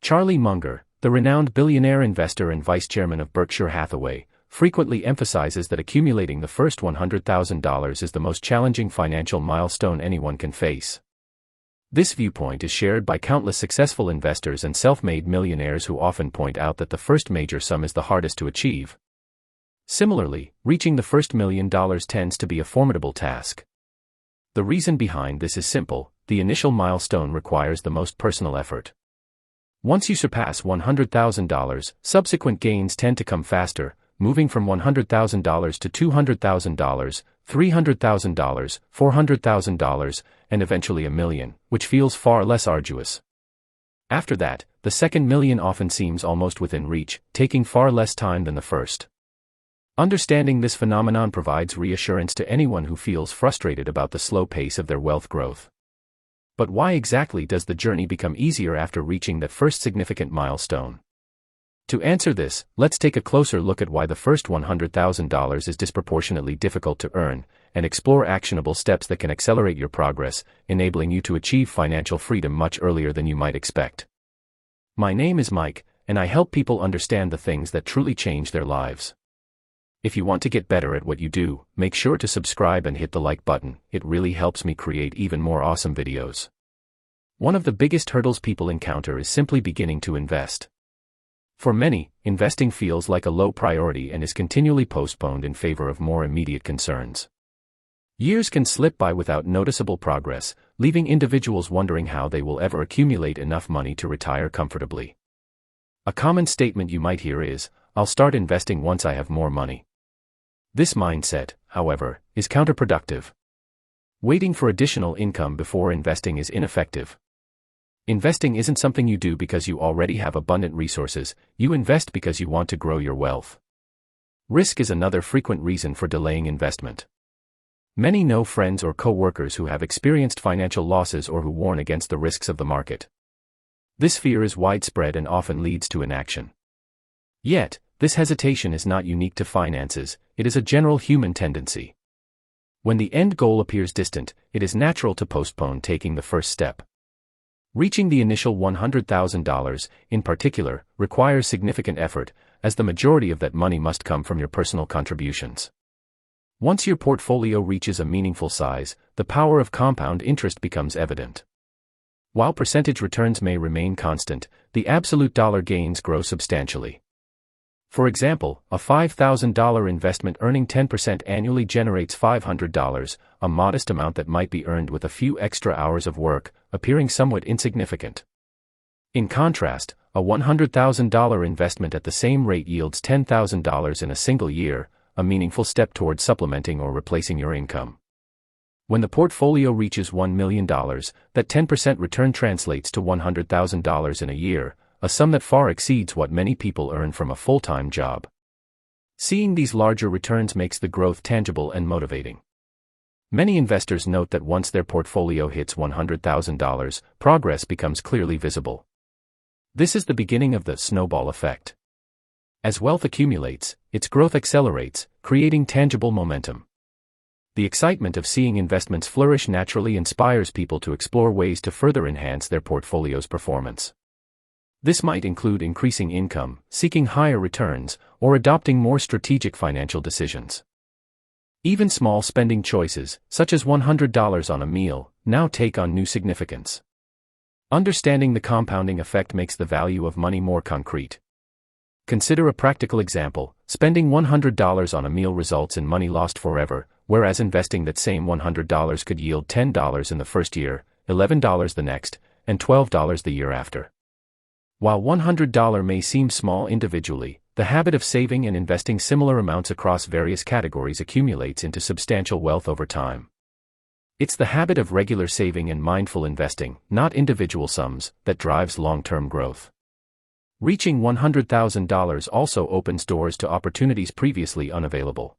Charlie Munger, the renowned billionaire investor and vice chairman of Berkshire Hathaway, frequently emphasizes that accumulating the first $100,000 is the most challenging financial milestone anyone can face. This viewpoint is shared by countless successful investors and self-made millionaires who often point out that the first major sum is the hardest to achieve. Similarly, reaching the first $1 million tends to be a formidable task. The reason behind this is simple: the initial milestone requires the most personal effort. Once you surpass $100,000, subsequent gains tend to come faster, moving from $100,000 to $200,000, $300,000, $400,000, and eventually $1 million, which feels far less arduous. After that, the second million often seems almost within reach, taking far less time than the first. Understanding this phenomenon provides reassurance to anyone who feels frustrated about the slow pace of their wealth growth. But why exactly does the journey become easier after reaching that first significant milestone? To answer this, let's take a closer look at why the first $100,000 is disproportionately difficult to earn, and explore actionable steps that can accelerate your progress, enabling you to achieve financial freedom much earlier than you might expect. My name is Mike, and I help people understand the things that truly change their lives. If you want to get better at what you do, make sure to subscribe and hit the like button. It really helps me create even more awesome videos. One of the biggest hurdles people encounter is simply beginning to invest. For many, investing feels like a low priority and is continually postponed in favor of more immediate concerns. Years can slip by without noticeable progress, leaving individuals wondering how they will ever accumulate enough money to retire comfortably. A common statement you might hear is, "I'll start investing once I have more money." This mindset, however, is counterproductive. Waiting for additional income before investing is ineffective. Investing isn't something you do because you already have abundant resources; you invest because you want to grow your wealth. Risk is another frequent reason for delaying investment. Many know friends or co-workers who have experienced financial losses or who warn against the risks of the market. This fear is widespread and often leads to inaction. Yet, this hesitation is not unique to finances; it is a general human tendency. When the end goal appears distant, it is natural to postpone taking the first step. Reaching the initial $100,000, in particular, requires significant effort, as the majority of that money must come from your personal contributions. Once your portfolio reaches a meaningful size, the power of compound interest becomes evident. While percentage returns may remain constant, the absolute dollar gains grow substantially. For example, a $5,000 investment earning 10% annually generates $500, a modest amount that might be earned with a few extra hours of work, appearing somewhat insignificant. In contrast, a $100,000 investment at the same rate yields $10,000 in a single year, a meaningful step towards supplementing or replacing your income. When the portfolio reaches $1 million, that 10% return translates to $100,000 in a year, a sum that far exceeds what many people earn from a full-time job. Seeing these larger returns makes the growth tangible and motivating. Many investors note that once their portfolio hits $100,000, progress becomes clearly visible. This is the beginning of the snowball effect. As wealth accumulates, its growth accelerates, creating tangible momentum. The excitement of seeing investments flourish naturally inspires people to explore ways to further enhance their portfolio's performance. This might include increasing income, seeking higher returns, or adopting more strategic financial decisions. Even small spending choices, such as $100 on a meal, now take on new significance. Understanding the compounding effect makes the value of money more concrete. Consider a practical example: spending $100 on a meal results in money lost forever, whereas investing that same $100 could yield $10 in the first year, $11 the next, and $12 the year after. While $100 may seem small individually, the habit of saving and investing similar amounts across various categories accumulates into substantial wealth over time. It's the habit of regular saving and mindful investing, not individual sums, that drives long-term growth. Reaching $100,000 also opens doors to opportunities previously unavailable.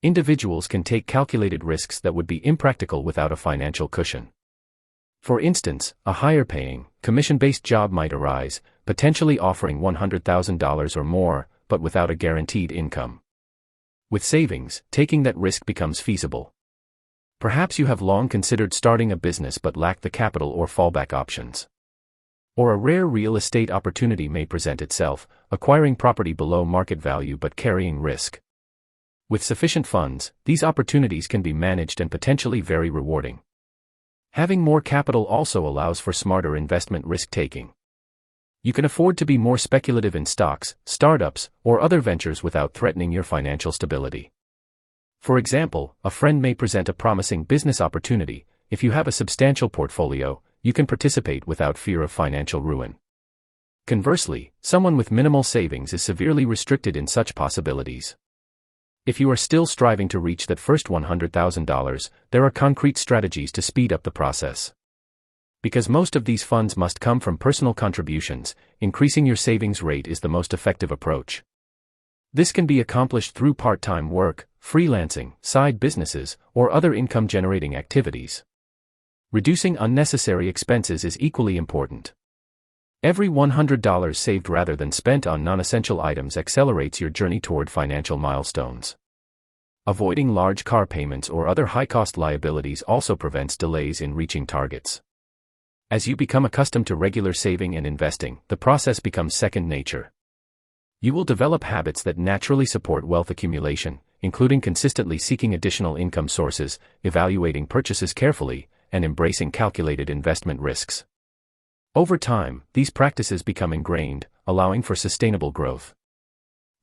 Individuals can take calculated risks that would be impractical without a financial cushion. For instance, a higher-paying, commission-based job might arise, potentially offering $100,000 or more, but without a guaranteed income. With savings, taking that risk becomes feasible. Perhaps you have long considered starting a business but lack the capital or fallback options. Or a rare real estate opportunity may present itself, acquiring property below market value but carrying risk. With sufficient funds, these opportunities can be managed and potentially very rewarding. Having more capital also allows for smarter investment risk-taking. You can afford to be more speculative in stocks, startups, or other ventures without threatening your financial stability. For example, a friend may present a promising business opportunity. If you have a substantial portfolio, you can participate without fear of financial ruin. Conversely, someone with minimal savings is severely restricted in such possibilities. If you are still striving to reach that first $100,000, there are concrete strategies to speed up the process. Because most of these funds must come from personal contributions, increasing your savings rate is the most effective approach. This can be accomplished through part-time work, freelancing, side businesses, or other income-generating activities. Reducing unnecessary expenses is equally important. Every $100 saved rather than spent on non-essential items accelerates your journey toward financial milestones. Avoiding large car payments or other high-cost liabilities also prevents delays in reaching targets. As you become accustomed to regular saving and investing, the process becomes second nature. You will develop habits that naturally support wealth accumulation, including consistently seeking additional income sources, evaluating purchases carefully, and embracing calculated investment risks. Over time, these practices become ingrained, allowing for sustainable growth.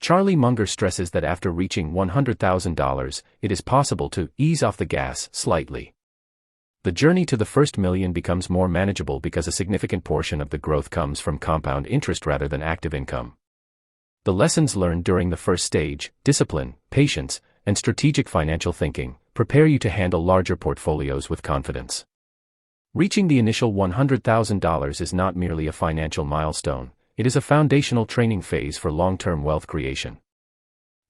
Charlie Munger stresses that after reaching $100,000, it is possible to ease off the gas slightly. The journey to the first million becomes more manageable because a significant portion of the growth comes from compound interest rather than active income. The lessons learned during the first stage, discipline, patience, and strategic financial thinking, prepare you to handle larger portfolios with confidence. Reaching the initial $100,000 is not merely a financial milestone, it is a foundational training phase for long-term wealth creation.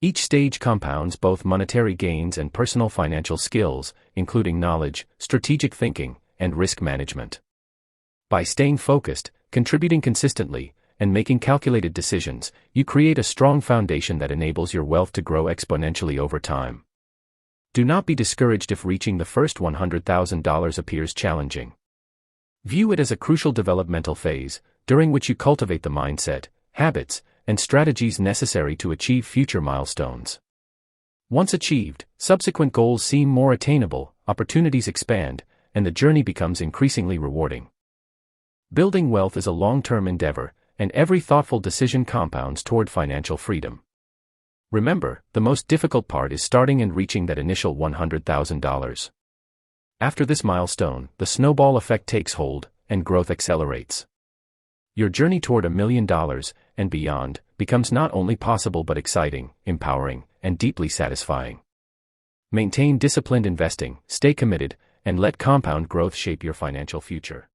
Each stage compounds both monetary gains and personal financial skills, including knowledge, strategic thinking, and risk management. By staying focused, contributing consistently, and making calculated decisions, you create a strong foundation that enables your wealth to grow exponentially over time. Do not be discouraged if reaching the first $100,000 appears challenging. View it as a crucial developmental phase, during which you cultivate the mindset, habits, and strategies necessary to achieve future milestones. Once achieved, subsequent goals seem more attainable, opportunities expand, and the journey becomes increasingly rewarding. Building wealth is a long-term endeavor, and every thoughtful decision compounds toward financial freedom. Remember, the most difficult part is starting and reaching that initial $100,000. After this milestone, the snowball effect takes hold, and growth accelerates. Your journey toward $1 million, and beyond, becomes not only possible but exciting, empowering, and deeply satisfying. Maintain disciplined investing, stay committed, and let compound growth shape your financial future.